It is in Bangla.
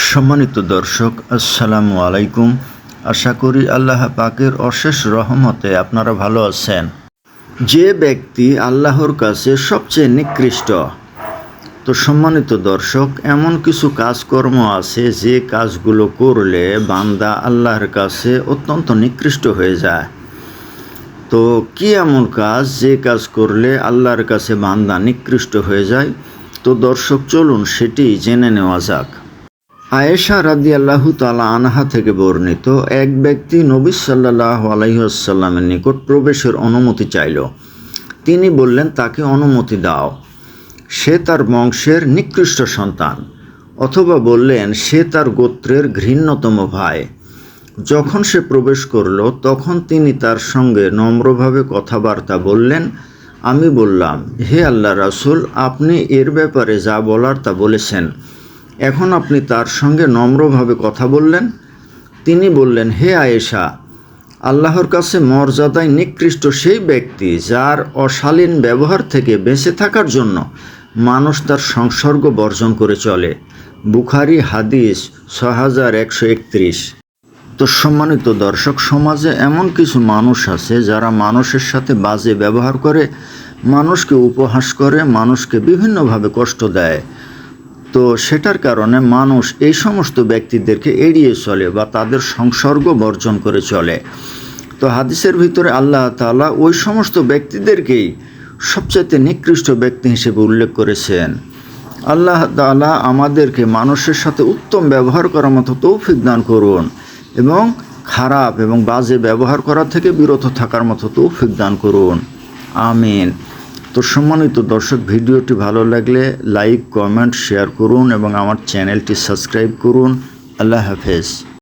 সম্মানিত দর্শক, আসসালামু আলাইকুম। আশা করি আল্লাহ পাকের অশেষ রহমতে আপনারা ভালো আছেন। যে ব্যক্তি আল্লাহর কাছে সবচেয়ে নিকৃষ্ট, তো সম্মানিত দর্শক, এমন কিছু কাজকর্ম আছে যে কাজগুলো করলে বান্দা আল্লাহর কাছে অত্যন্ত নিকৃষ্ট হয়ে যায়। তো কি এমন কাজ যে কাজ করলে আল্লাহর কাছে বান্দা নিকৃষ্ট হয়ে যায়? তো দর্শক, চলুন সেটি জেনে নেওয়া যাক। আয়েশা রাদিয়াল্লাহু তাআলা আনহা থেকে বর্ণিত, এক ব্যক্তি নবী সাল্লাল্লাহু আলাইহি ওয়াসাল্লামের নিকট প্রবেশের অনুমতি চাইল। তিনি বললেন, তাকে অনুমতি দাও, সে তার বংশের নিকৃষ্ট সন্তান। অথবা বললেন, সে তার গোত্রের ঘৃণ্যতম ভাই। যখন সে প্রবেশ করল, তখন তিনি তার সঙ্গে নম্রভাবে কথাবার্তা বললেন। আমি বললাম, হে আল্লাহ রাসূল, আপনি এর ব্যাপারে যা বলার তা বলেছেন, এখন আপনি তার সঙ্গে নম্রভাবে কথা বললেন। তিনি বললেন, হে আয়েশা, আল্লাহর কাছে মর্যাদায় নিকৃষ্ট সেই ব্যক্তি যার অশালীন ব্যবহার থেকে বেঁচে থাকার জন্য মানুষ তার সংসর্গ বর্জন করে চলে। বুখারী হাদিস 6131। তো সম্মানিত দর্শক, সমাজে এমন কিছু মানুষ আছে যারা মানুষের সাথে বাজে ব্যবহার করে, মানুষকে উপহাস করে, মানুষকে বিভিন্নভাবে কষ্ট দেয়। তো সেটার কারণে মানুষ এই সমস্ত ব্যক্তিদেরকে এড়িয়ে চলে বা তাদের সংসর্গ বর্জন করে চলে। তো হাদিসের ভিতরে আল্লাহ তাআলা ওই সমস্ত ব্যক্তিদেরকেই সবচাইতে নিকৃষ্ট ব্যক্তি হিসেবে উল্লেখ করেছেন। আল্লাহ তাআলা আমাদেরকে মানুষের সাথে উত্তম ব্যবহার করার মতো তৌফিক দান করুন এবং খারাপ এবং বাজে ব্যবহার করা থেকে বিরত থাকার মতো তৌফিক দান করুন। আমিন। তো সম্মানিত দর্শক, ভিডিওটি ভালো লাগলে লাইক, কমেন্ট, শেয়ার করুন এবং আমার চ্যানেলটি সাবস্ক্রাইব করুন। আল্লাহ হাফেজ।